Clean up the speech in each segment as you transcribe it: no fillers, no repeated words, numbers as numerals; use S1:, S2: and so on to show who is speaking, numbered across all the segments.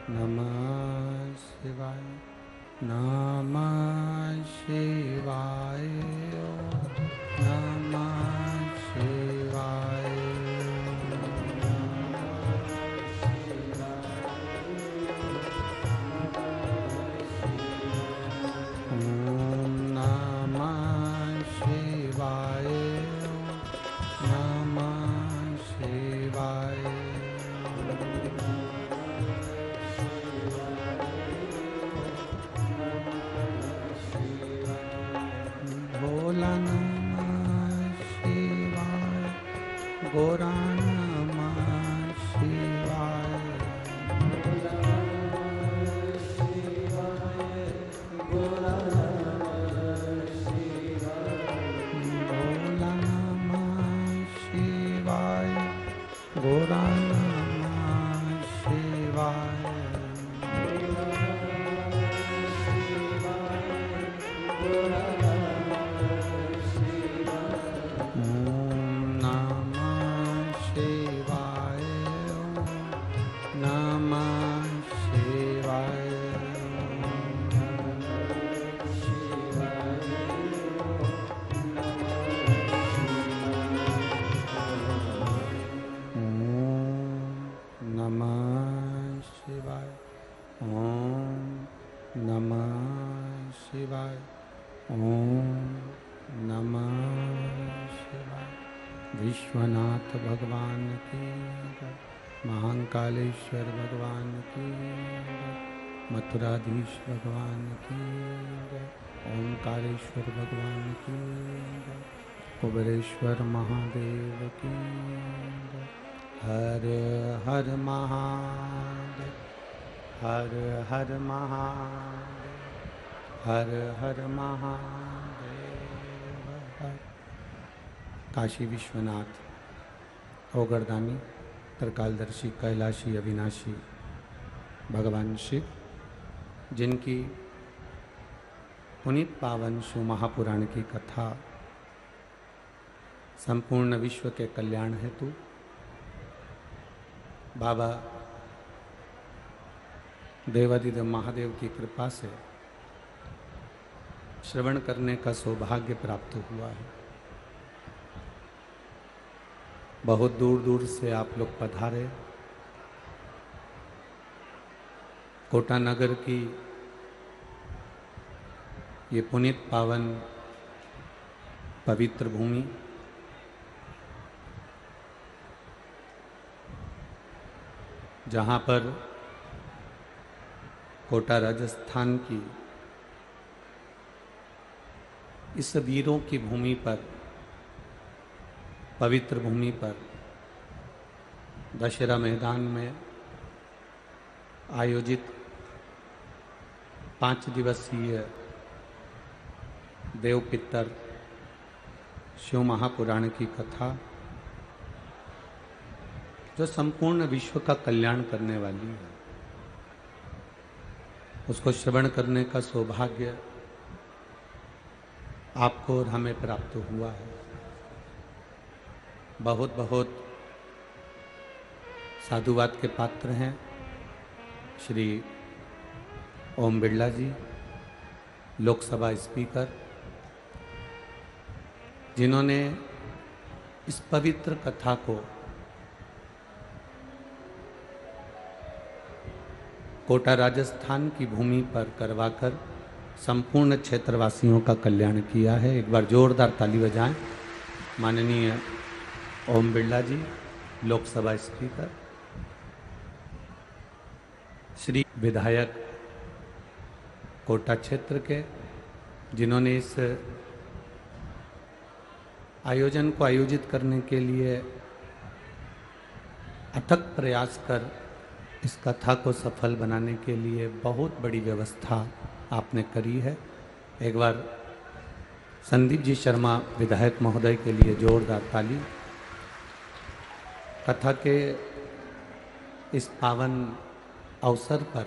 S1: नमः शिवाय नमः शिवाय नमः शिवाय ओम नमः शिवाय नमः शिवाय भोला नमः शिवाय गोरा नमः शिवाय भोला नमः शिवाय गोरा नमः शिवाय ओम नमः शिवाय नमः शिवाय ओम नमः शिवाय ओम नमः शिवाय ओम नमः शिवाय। विश्वनाथ भगवान की जय, महाकालेश्वर भगवान की जय, मथुराधीश भगवान की जय, ओंकारेश्वर भगवान की जय, कुबेरेश्वर महादेव की जय। हर हर महादेव हर हर महादेव हर हर महादेव हर। काशी विश्वनाथ ओगरदानी त्रिकालदर्शी कैलाशी अविनाशी भगवान शिव, जिनकी पुनीत पावन शिव महापुराण की कथा संपूर्ण विश्व के कल्याण हेतु बाबा देवादिदेव महादेव की कृपा से श्रवण करने का सौभाग्य प्राप्त हुआ है। बहुत दूर दूर से आप लोग पधारे। कोटा नगर की ये पुनीत पावन पवित्र भूमि जहाँ पर कोटा राजस्थान की इस वीरों की भूमि पर, पवित्र भूमि पर दशहरा मैदान में आयोजित 5 दिवसीय देव पितर शिव महापुराण की कथा, जो संपूर्ण विश्व का कल्याण करने वाली है, उसको श्रवण करने का सौभाग्य आपको और हमें प्राप्त हुआ है। बहुत बहुत साधुवाद के पात्र हैं श्री ओम बिरला जी, लोकसभा स्पीकर, जिन्होंने इस पवित्र कथा को कोटा राजस्थान की भूमि पर करवाकर संपूर्ण क्षेत्रवासियों का कल्याण किया है। एक बार जोरदार ताली बजाएं। माननीय ओम बिरला जी, लोकसभा स्पीकर, श्री विधायक कोटा क्षेत्र के, जिन्होंने इस आयोजन को आयोजित करने के लिए अथक प्रयास कर इस कथा को सफल बनाने के लिए बहुत बड़ी व्यवस्था आपने करी है। एक बार संदीप जी शर्मा विधायक महोदय के लिए जोरदार ताली। कथा के इस पावन अवसर पर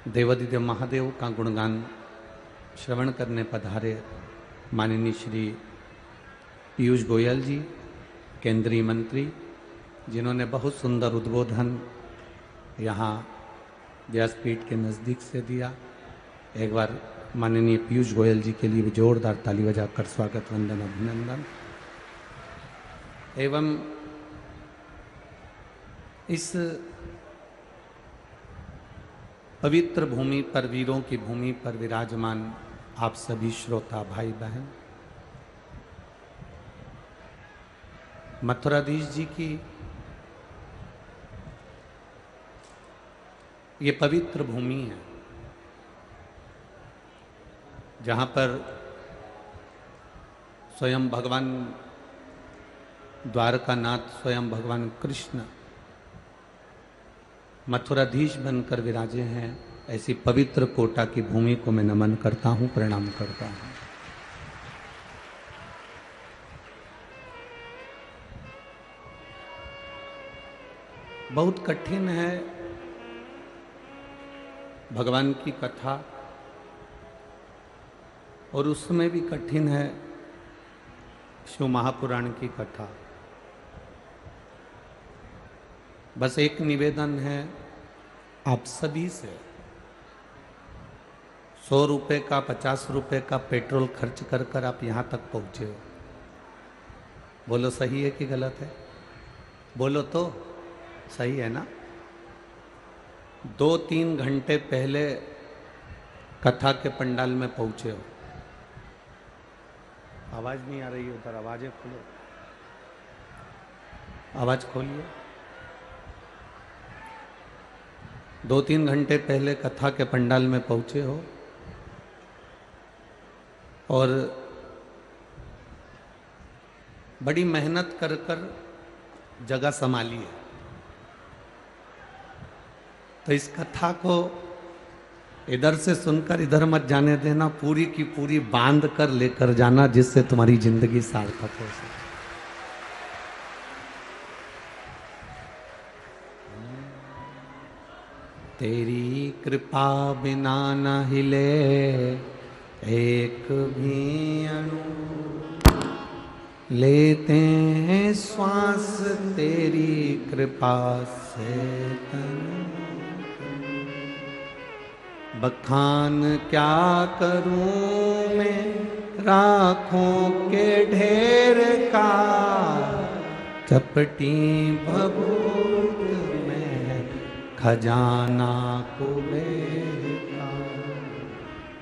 S1: देवादिदेव महादेव का गुणगान श्रवण करने पधारे माननीय श्री पीयूष गोयल जी, केंद्रीय मंत्री, जिन्होंने बहुत सुंदर उद्बोधन यहाँ व्यासपीठ के नज़दीक से दिया। एक बार माननीय पीयूष गोयल जी के लिए भी जोरदार ताली बजाकर स्वागत वंदन अभिनंदन। एवं इस पवित्र भूमि पर, वीरों की भूमि पर विराजमान आप सभी श्रोता भाई बहन, मथुराधीश जी की ये पवित्र भूमि है जहाँ पर स्वयं भगवान द्वारकानाथ, स्वयं भगवान कृष्ण मथुराधीश बनकर विराजे हैं। ऐसी पवित्र कोटा की भूमि को मैं नमन करता हूँ, प्रणाम करता हूँ। बहुत कठिन है भगवान की कथा, और उसमें भी कठिन है शिव महापुराण की कथा। बस एक निवेदन है आप सभी से, 100 रुपये का, 50 रुपये का पेट्रोल खर्च कर कर आप यहाँ तक पहुँचे हो। बोलो सही है कि गलत है? बोलो तो सही है ना? 2-3 घंटे पहले कथा के पंडाल में पहुँचे हो। आवाज़ नहीं आ रही है उधर, आवाज़ें खोलो, आवाज़ खोलिए। 2-3 घंटे पहले कथा के पंडाल में पहुँचे हो और बड़ी मेहनत कर कर जगह संभाली है। तो इस कथा को इधर से सुनकर इधर मत जाने देना, पूरी की पूरी बांध कर लेकर जाना, जिससे तुम्हारी जिंदगी सार्थक हो सके। तेरी कृपा बिना न हिले एक भी अणु, लेते हैं श्वास तेरी कृपा से तन। बखान क्या करूं मैं राखों के ढेर का, चपटी भभूत में खजाना कुबेर का।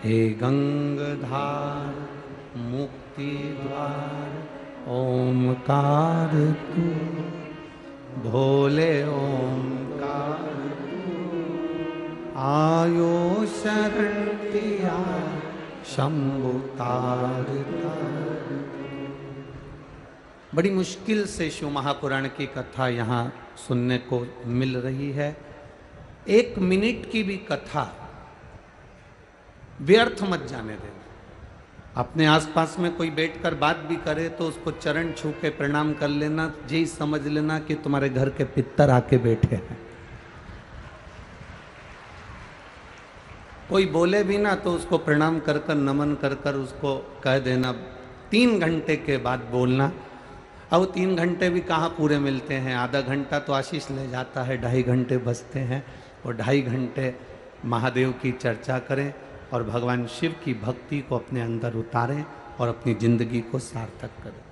S1: हे गंगाधार मुक्ति द्वार ओमकार तू, भोले ओमकार आयो शरण तिया शंभु तार। बड़ी मुश्किल से शिव महापुराण की कथा यहाँ सुनने को मिल रही है। 1 मिनट की भी कथा व्यर्थ मत जाने देना। अपने आसपास में कोई बैठकर बात भी करे तो उसको चरण छू के प्रणाम कर लेना, यही समझ लेना कि तुम्हारे घर के पितर आके बैठे हैं। कोई बोले भी ना तो उसको प्रणाम कर कर, नमन कर कर उसको कह देना। 3 घंटे के बाद बोलना। अब 3 घंटे भी कहाँ पूरे मिलते हैं, आधा घंटा तो आशीष ले जाता है, 2.5 घंटे बचते हैं, और 2.5 घंटे महादेव की चर्चा करें और भगवान शिव की भक्ति को अपने अंदर उतारें और अपनी जिंदगी को सार्थक करें।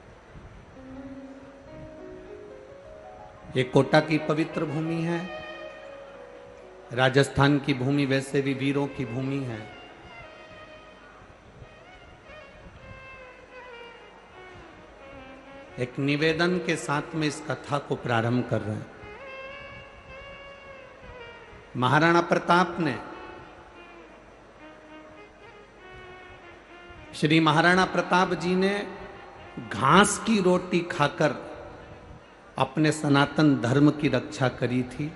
S1: ये कोटा की पवित्र भूमि है, राजस्थान की भूमि वैसे भी वीरों की भूमि है। एक निवेदन के साथ में इस कथा को प्रारंभ कर रहे हैं। महाराणा प्रताप ने, श्री महाराणा प्रताप जी ने घास की रोटी खाकर अपने सनातन धर्म की रक्षा करी थी।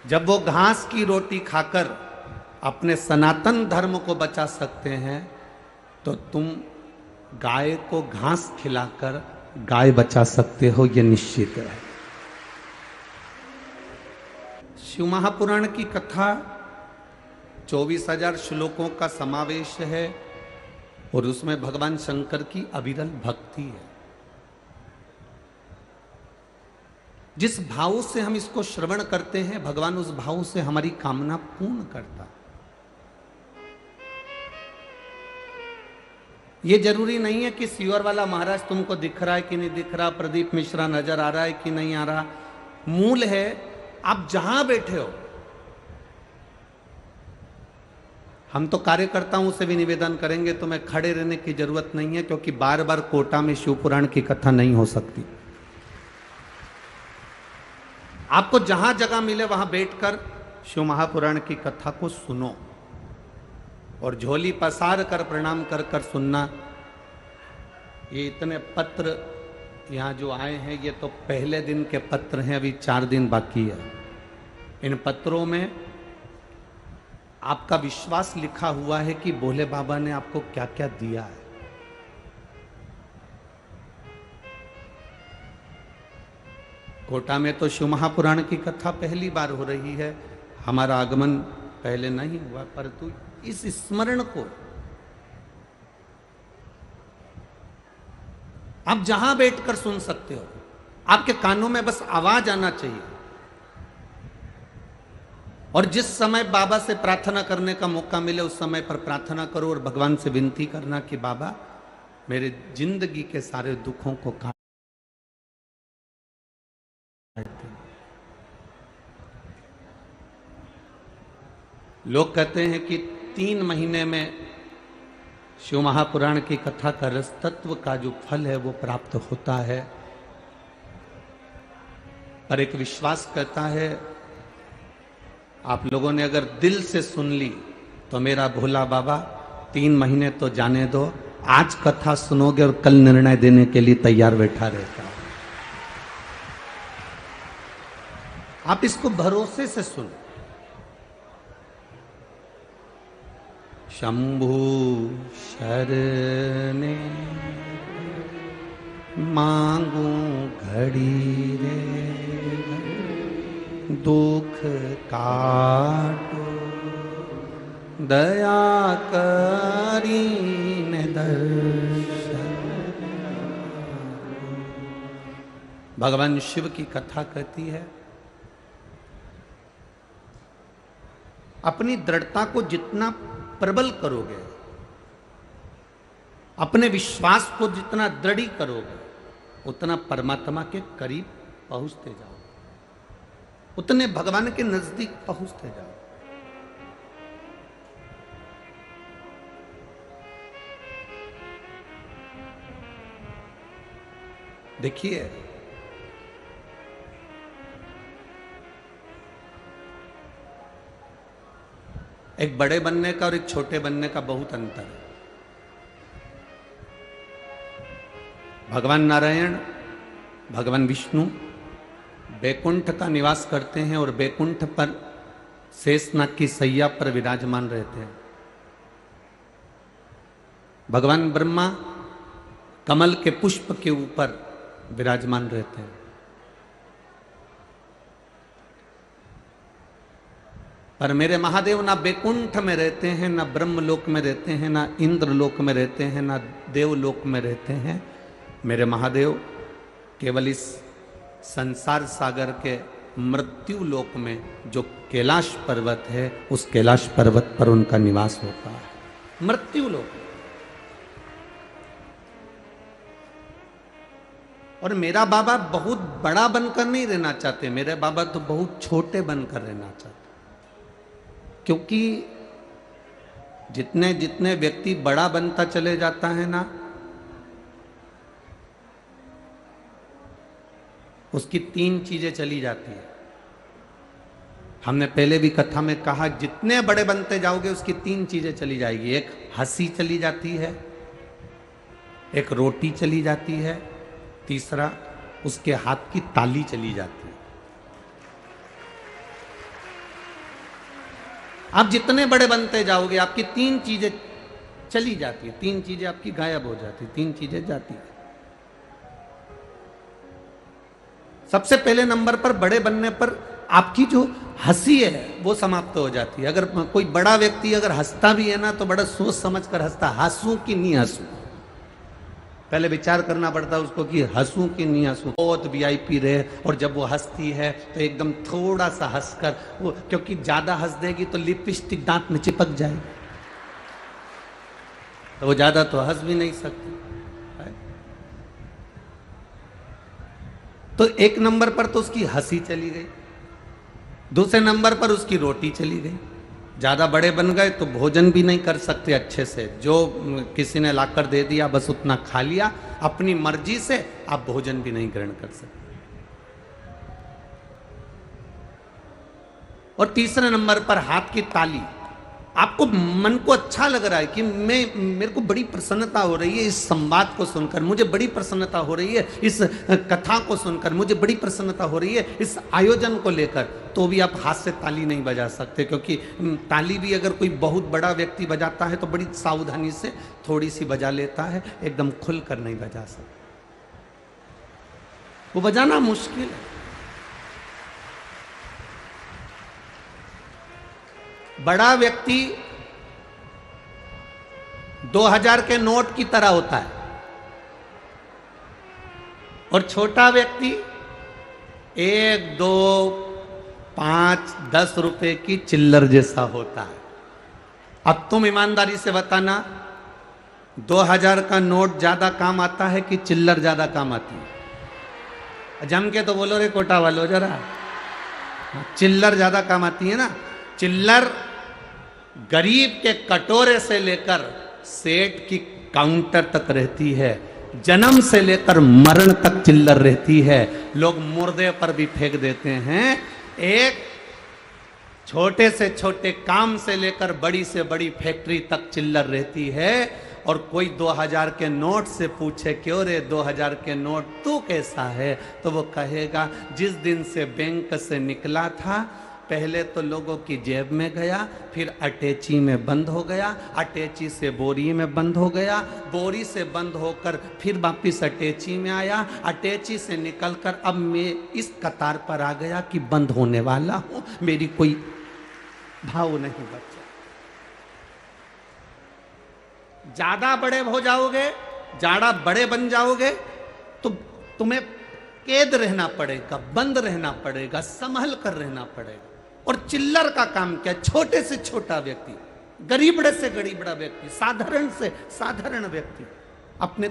S1: जब वो घास की रोटी खाकर अपने सनातन धर्म को बचा सकते हैं तो तुम गाय को घास खिलाकर गाय बचा सकते हो, ये निश्चित है। शिव महापुराण की कथा 24,000 श्लोकों का समावेश है और उसमें भगवान शंकर की अविरल भक्ति है। जिस भाव से हम इसको श्रवण करते हैं, भगवान उस भाव से हमारी कामना पूर्ण करता। ये जरूरी नहीं है कि सीवर वाला महाराज तुमको दिख रहा है कि नहीं दिख रहा, प्रदीप मिश्रा नजर आ रहा है कि नहीं आ रहा। मूल है आप जहां बैठे हो। हम तो कार्यकर्ताओं से भी निवेदन करेंगे, तुम्हें खड़े रहने की जरूरत नहीं है, क्योंकि बार बार कोटा में शिव पुराण की कथा नहीं हो सकती। आपको जहां जगह मिले वहां बैठकर शिव महापुराण की कथा को सुनो, और झोली पसार कर प्रणाम कर कर सुनना। ये इतने पत्र यहाँ जो आए हैं, ये तो पहले दिन के पत्र हैं, अभी 4 दिन बाकी है। इन पत्रों में आपका विश्वास लिखा हुआ है कि भोले बाबा ने आपको क्या क्या दिया है। कोटा में तो शिव महापुराण की कथा पहली बार हो रही है, हमारा आगमन पहले नहीं हुआ, परंतु इस स्मरण को आप जहां बैठकर सुन सकते हो। आपके कानों में बस आवाज आना चाहिए, और जिस समय बाबा से प्रार्थना करने का मौका मिले उस समय पर प्रार्थना करो, और भगवान से विनती करना कि बाबा मेरे जिंदगी के सारे दुखों को काट। लोग कहते हैं कि 3 महीने में शिव महापुराण की कथा का रस तत्व का जो फल है वो प्राप्त होता है। पर एक विश्वास कहता है, आप लोगों ने अगर दिल से सुन ली तो मेरा भोला बाबा 3 महीने तो जाने दो, आज कथा सुनोगे और कल निर्णय देने के लिए तैयार बैठा रहता है। आप इसको भरोसे से सुनो। शंभु शरणे मांगू घड़ी रे, दुख काटो दया करीने दर्शन। भगवान शिव की कथा कहती है, अपनी दृढ़ता को जितना प्रबल करोगे, अपने विश्वास को जितना दृढ़ करोगे, उतना परमात्मा के करीब पहुंचते जाओ, उतने भगवान के नजदीक पहुंचते जाओ। देखिए, एक बड़े बनने का और एक छोटे बनने का बहुत अंतर है। भगवान नारायण, भगवान विष्णु बैकुंठ का निवास करते हैं और बैकुंठ पर शेषनाग की सैया पर विराजमान रहते हैं। भगवान ब्रह्मा कमल के पुष्प के ऊपर विराजमान रहते हैं। पर मेरे महादेव ना बैकुंठ में रहते हैं, ना ब्रह्मलोक में रहते हैं, ना इंद्रलोक में रहते हैं, ना देवलोक में रहते हैं। मेरे महादेव केवल इस संसार सागर के मृत्यु लोक में जो कैलाश पर्वत है, उस कैलाश पर्वत पर उनका निवास होता है। मृत्यु लोक। और मेरा बाबा बहुत बड़ा बनकर नहीं रहना चाहते, मेरे बाबा तो बहुत छोटे बनकर रहना चाहते। क्योंकि जितने जितने व्यक्ति बड़ा बनता चले जाता है ना, उसकी 3 चीजें चली जाती है। हमने पहले भी कथा में कहा, जितने बड़े बनते जाओगे उसकी 3 चीजें चली जाएगी। एक हंसी चली जाती है, एक रोटी चली जाती है, तीसरा उसके हाथ की ताली चली जाती है। आप जितने बड़े बनते जाओगे आपकी 3 चीजें चली जाती है, 3 चीजें आपकी गायब हो जाती, 3 चीजें जाती है। सबसे पहले नंबर पर बड़े बनने पर आपकी जो हंसी है वो समाप्त हो जाती है। अगर कोई बड़ा व्यक्ति अगर हंसता भी है ना, तो बड़ा सोच समझ कर हंसता, हंसू कि नहीं हंसू, पहले विचार करना पड़ता है उसको कि हंसूं कि नहीं हंसूं। बहुत वीआईपी रहे और जब वो हंसती है तो एकदम थोड़ा सा हंसकर वो, क्योंकि ज्यादा हंस देगी तो लिपस्टिक दांत में चिपक जाएगी, तो वो ज्यादा तो हंस भी नहीं सकती। तो एक नंबर पर तो उसकी हंसी चली गई, दूसरे नंबर पर उसकी रोटी चली गई। ज्यादा बड़े बन गए तो भोजन भी नहीं कर सकते अच्छे से, जो किसी ने लाकर दे दिया बस उतना खा लिया, अपनी मर्जी से आप भोजन भी नहीं ग्रहण कर सकते। और तीसरे नंबर पर हाथ की ताली। आपको मन को अच्छा लग रहा है कि मेरे को बड़ी प्रसन्नता हो रही है इस संवाद को सुनकर, मुझे बड़ी प्रसन्नता हो रही है इस कथा को सुनकर, मुझे बड़ी प्रसन्नता हो रही है इस आयोजन को लेकर, तो भी आप हाथ से ताली नहीं बजा सकते, क्योंकि ताली भी अगर कोई बहुत बड़ा व्यक्ति बजाता है तो बड़ी सावधानी से थोड़ी सी बजा लेता है, एकदम खुलकर नहीं बजा सकता, वो बजाना मुश्किल है। बड़ा व्यक्ति 2000 के नोट की तरह होता है और छोटा व्यक्ति 1, 2, 5, 10 रुपए की चिल्लर जैसा होता है। अब तुम ईमानदारी से बताना, 2000 का नोट ज्यादा काम आता है कि चिल्लर ज्यादा काम आती है? जम के तो बोलो रे कोटा वालो जरा, चिल्लर ज्यादा काम आती है ना। चिल्लर गरीब के कटोरे से लेकर सेठ की काउंटर तक रहती है, जन्म से लेकर मरण तक चिल्लर रहती है। लोग मुर्दे पर भी फेंक देते हैं। एक छोटे से छोटे काम से लेकर बड़ी से बड़ी फैक्ट्री तक चिल्लर रहती है। और कोई 2000 के नोट से पूछे क्यों रे 2000 के नोट तू कैसा है, तो वो कहेगा जिस दिन से बैंक से निकला था पहले तो लोगों की जेब में गया, फिर अटैची में बंद हो गया, अटैची से बोरी में बंद हो गया, बोरी से बंद होकर फिर वापिस अटैची में आया, अटैची से निकलकर अब मैं इस कतार पर आ गया कि बंद होने वाला हूं, मेरी कोई भाव नहीं बचा। ज्यादा बड़े हो जाओगे, ज्यादा बड़े बन जाओगे तो तुम्हें कैद रहना पड़ेगा, बंद रहना पड़ेगा, संभल कर रहना पड़ेगा। और चिल्लर का काम क्या? छोटे से छोटा व्यक्ति, गरीबड़े से गरीबड़ा व्यक्ति, साधारण से साधारण व्यक्ति अपने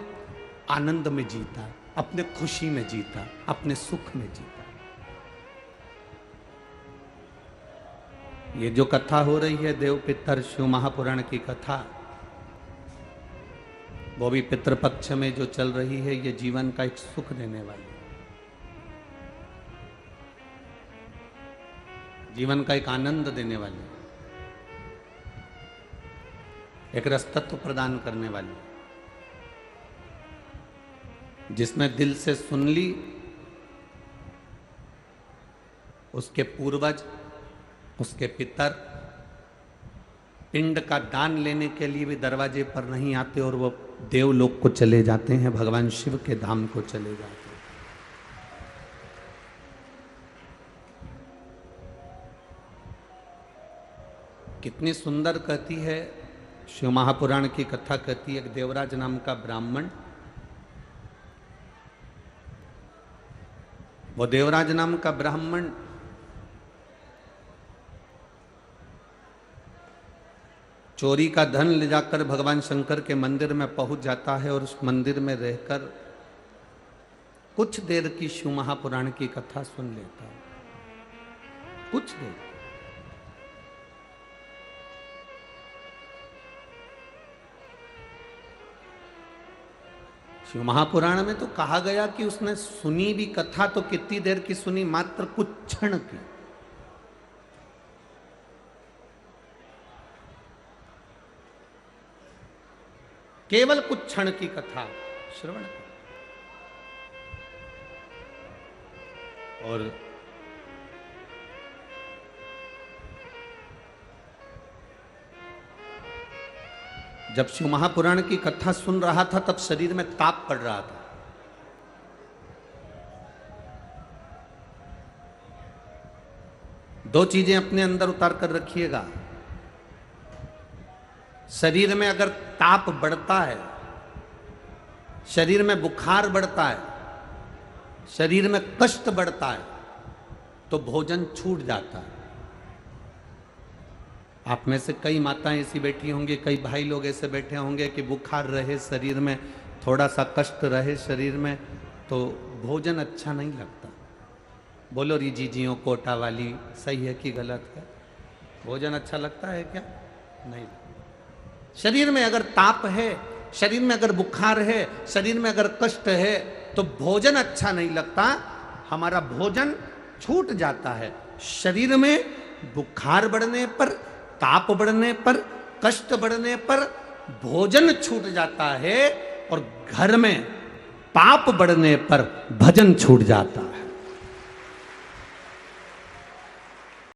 S1: आनंद में जीता, अपने खुशी में जीता, अपने सुख में जीता। ये जो कथा हो रही है देव पितर शिव महापुराण की कथा, वो भी पितृपक्ष में जो चल रही है, ये जीवन का एक सुख देने वाली, जीवन का एक आनंद देने वाली, एक रसतत्व प्रदान करने वाली, जिसमें दिल से सुन ली, उसके पूर्वज, उसके पितर पिंड का दान लेने के लिए भी दरवाजे पर नहीं आते और वो देवलोक को चले जाते हैं, भगवान शिव के धाम को चले जाते हैं। कितनी सुंदर कहती है शिव महापुराण की कथा, कहती है एक देवराज नाम का ब्राह्मण, वो देवराज नाम का ब्राह्मण चोरी का धन ले जाकर भगवान शंकर के मंदिर में पहुंच जाता है और उस मंदिर में रहकर कुछ देर की शिव महापुराण की कथा सुन लेता है, कुछ देर। शिव महापुराण में तो कहा गया कि उसने सुनी भी कथा तो कितनी देर की सुनी, मात्र कुछ क्षण की। केवल कुछ क्षण की कथा श्रवण की। और जब शिव महापुराण की कथा सुन रहा था तब शरीर में ताप पड़ रहा था। दो चीजें अपने अंदर उतार कर रखिएगा। शरीर में अगर ताप बढ़ता है शरीर में बुखार बढ़ता है, शरीर में कष्ट बढ़ता है, तो भोजन छूट जाता है। आप में से कई माताएं ऐसी बैठी होंगी, कई भाई लोग ऐसे बैठे होंगे कि बुखार रहे शरीर में, थोड़ा सा कष्ट रहे शरीर में, तो भोजन अच्छा नहीं लगता। बोलो रीजी जियो कोटा वाली, सही है कि गलत है? भोजन अच्छा लगता है क्या? नहीं। शरीर में अगर ताप है, शरीर में अगर बुखार है, शरीर में अगर कष्ट है, तो भोजन अच्छा नहीं लगता, हमारा भोजन छूट जाता है। शरीर में बुखार बढ़ने पर, ताप बढ़ने पर, कष्ट बढ़ने पर भोजन छूट जाता है, और घर में पाप बढ़ने पर भजन छूट जाता है।